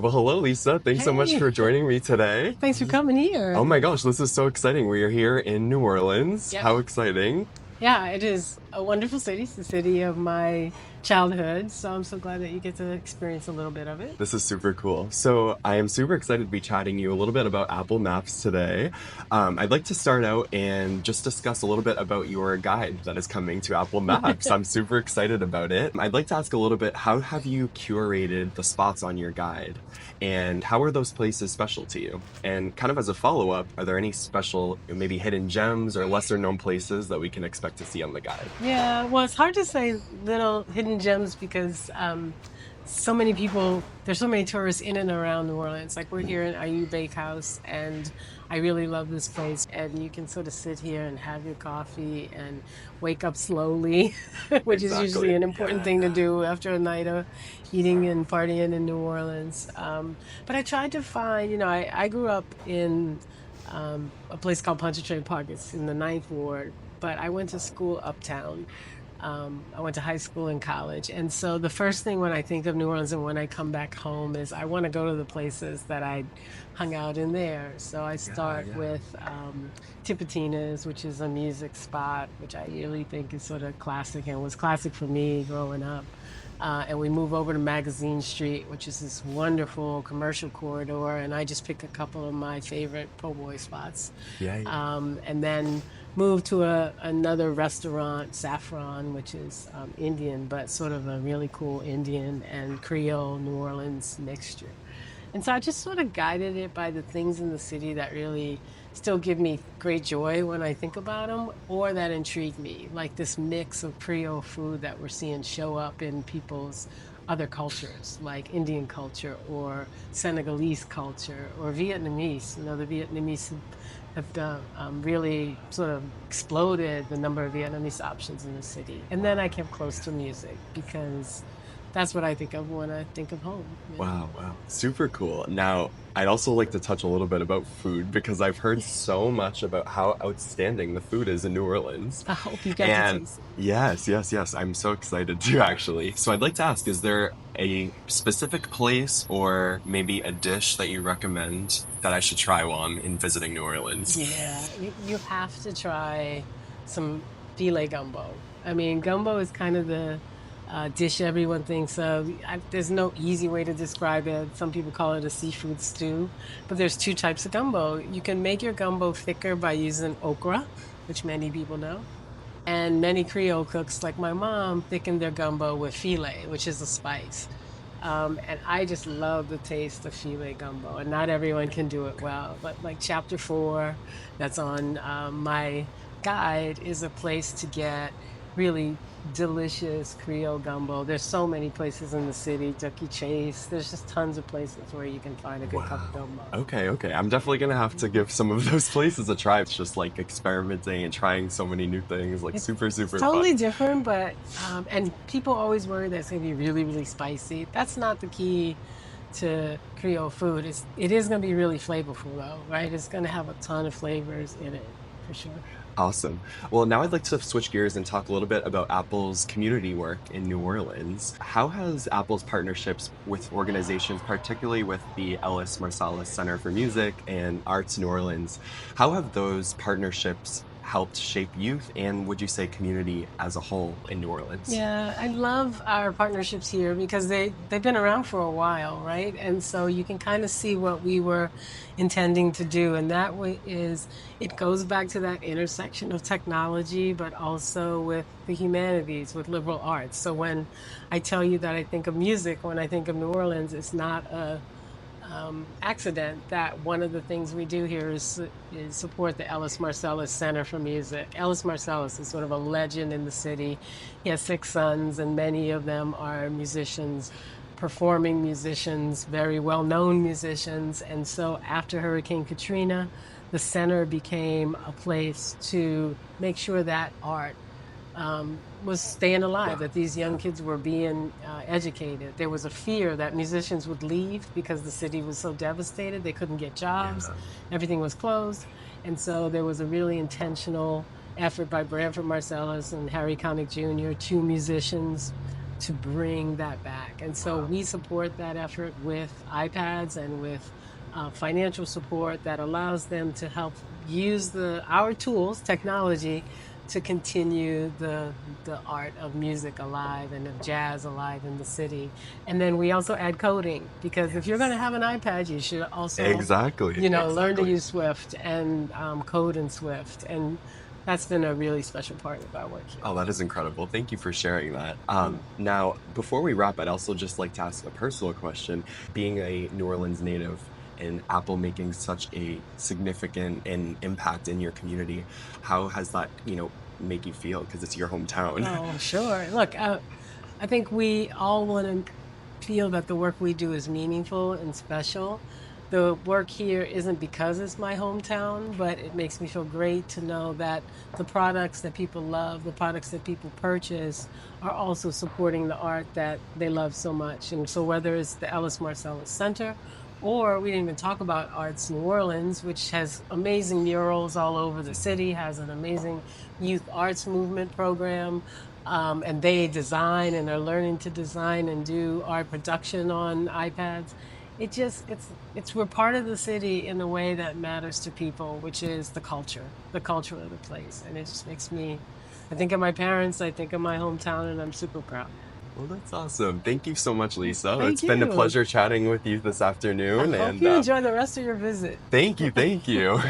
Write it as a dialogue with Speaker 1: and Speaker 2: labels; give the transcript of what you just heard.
Speaker 1: Well, hello, Lisa. Thanks so much
Speaker 2: Hey,
Speaker 1: for joining me today.
Speaker 2: thanks for coming here.
Speaker 1: Oh my gosh, this is so exciting. We are here in New Orleans.
Speaker 2: Yep.
Speaker 1: How exciting.
Speaker 2: Yeah, it is a wonderful city. It's the city of my childhood. So I'm so glad that you get to experience a little bit of it.
Speaker 1: This is super cool. So, I am super excited to be chatting you a little bit about Apple Maps today. I'd like to start out and just discuss a little bit about your guide that is coming to Apple Maps. I'm super excited about it. I'd like to ask a little bit, how have you curated the spots on your guide? And how are those places special to you? And kind of as a follow-up, are there any special, maybe hidden gems or lesser known places that we can expect to see on the guide?
Speaker 2: Yeah, well, it's hard to say little hidden gems because so many people, there's so many tourists in and around New Orleans. Like we're here in Ayou Bakehouse, and I really love this place. And you can sort of sit here and have your coffee and wake up slowly, which is usually
Speaker 1: Exactly.
Speaker 2: an important
Speaker 1: Yeah.
Speaker 2: thing to do after a night of eating and partying in New Orleans. But I tried to find, I grew up in a place called Pontchartrain Park. It's in the Ninth Ward, but I went to school uptown. I went to high school and college. And so the first thing when I think of New Orleans and when I come back home is I want to go to the places that I hung out in there. So I
Speaker 1: Yeah,
Speaker 2: start
Speaker 1: yeah.
Speaker 2: with Tipitina's, which is a music spot, which I really think is sort of classic and was classic for me growing up. And we move over to Magazine Street, which is this wonderful commercial corridor. And I just pick a couple of my favorite po' boy spots.
Speaker 1: Yeah, yeah.
Speaker 2: And then move to another restaurant, Saffron, which is Indian, but sort of a really cool Indian and Creole New Orleans mixture. And so I just sort of guided it by the things in the city that really still give me great joy when I think about them or that intrigue me, like this mix of Creole food that we're seeing show up in people's other cultures, like Indian culture or Senegalese culture or Vietnamese. The Vietnamese have done, really sort of exploded the number of Vietnamese options in the city. And then I kept close to music because that's what I think of when I think of home.
Speaker 1: Wow, wow. Super cool. Now, I'd also like to touch a little bit about food because I've heard so much about how outstanding the food is in New Orleans.
Speaker 2: I hope you got to
Speaker 1: And
Speaker 2: taste it.
Speaker 1: yes, yes, yes, I'm so excited too, actually. So I'd like to ask, is there a specific place or maybe a dish that you recommend that I should try while I'm in visiting New Orleans?
Speaker 2: Yeah, you have to try some filet gumbo. I mean, gumbo is kind of the dish everyone thinks of. There's no easy way to describe it. Some people call it a seafood stew, but there's two types of gumbo. You can make your gumbo thicker by using okra, which many people know. And many Creole cooks, like my mom, thicken their gumbo with filet, which is a spice. And I just love the taste of filet gumbo, and not everyone can do it well. But like chapter four, that's on my guide, is a place to get really delicious Creole gumbo. There's so many places in the city, Ducky Chase. There's just tons of places where you can find a good cup of
Speaker 1: Wow.
Speaker 2: gumbo.
Speaker 1: Okay, okay. I'm definitely gonna have to give some of those places a try. It's just like experimenting and trying so many new things, like super,
Speaker 2: It's
Speaker 1: super fun.
Speaker 2: totally different, but and people always worry that it's gonna be really, really spicy. That's not the key to Creole food. It is gonna be really flavorful though, right? It's gonna have a ton of flavors in it for sure.
Speaker 1: Awesome. Well, now I'd like to switch gears and talk a little bit about Apple's community work in New Orleans. How has Apple's partnerships with organizations, particularly with the Ellis Marsalis Center for Music and Arts New Orleans, how have those partnerships helped shape youth and would you say community as a whole in New Orleans?
Speaker 2: Yeah, I love our partnerships here because they've been around for a while, right? And so you can kind of see what we were intending to do, and that way is it goes back to that intersection of technology, but also with the humanities, with liberal arts. So when I tell you that I think of music, when I think of New Orleans, it's not a accident that one of the things we do here is support the Ellis Marsalis Center for Music. Ellis Marsalis is sort of a legend in the city. He has six sons, and many of them are musicians, performing musicians, very well-known musicians. And so after Hurricane Katrina, the center became a place to make sure that art was staying alive,
Speaker 1: Wow.
Speaker 2: that these young kids were being educated. There was a fear that musicians would leave because the city was so devastated. They couldn't get jobs,
Speaker 1: Yeah.
Speaker 2: everything was closed. And so there was a really intentional effort by Branford Marsalis and Harry Connick Jr., two musicians, to bring that back. And so we support that effort with iPads and with financial support that allows them to help use our tools, technology, to continue the art of music alive and of jazz alive in the city. And then we also add coding, because if you're going to have an iPad, you should also,
Speaker 1: Exactly.
Speaker 2: learn to use Swift and code in Swift. And that's been a really special part of our work here.
Speaker 1: Oh, that is incredible. Thank you for sharing that.
Speaker 2: Mm.
Speaker 1: Now, before we wrap, I'd also just like to ask a personal question. Being a New Orleans native and Apple making such a significant and impact in your community, how has that, make you feel? Because it's your hometown.
Speaker 2: Oh, sure. Look, I think we all want to feel that the work we do is meaningful and special. The work here isn't because it's my hometown, but it makes me feel great to know that the products that people love, the products that people purchase, are also supporting the art that they love so much. And so whether it's the Ellis Marcellus Center, or we didn't even talk about Arts New Orleans, which has amazing murals all over the city, has an amazing youth arts movement program, and they design and are learning to design and do art production on iPads. We're part of the city in a way that matters to people, which is the culture of the place. And it just makes me, I think of my parents, I think of my hometown, and I'm super proud.
Speaker 1: Well, that's awesome. Thank you so much, Lisa. It's
Speaker 2: Thank
Speaker 1: been a
Speaker 2: you.
Speaker 1: pleasure chatting with you this
Speaker 2: I
Speaker 1: afternoon.
Speaker 2: hope
Speaker 1: And
Speaker 2: you enjoy the rest of your visit.
Speaker 1: thank you. Thank you.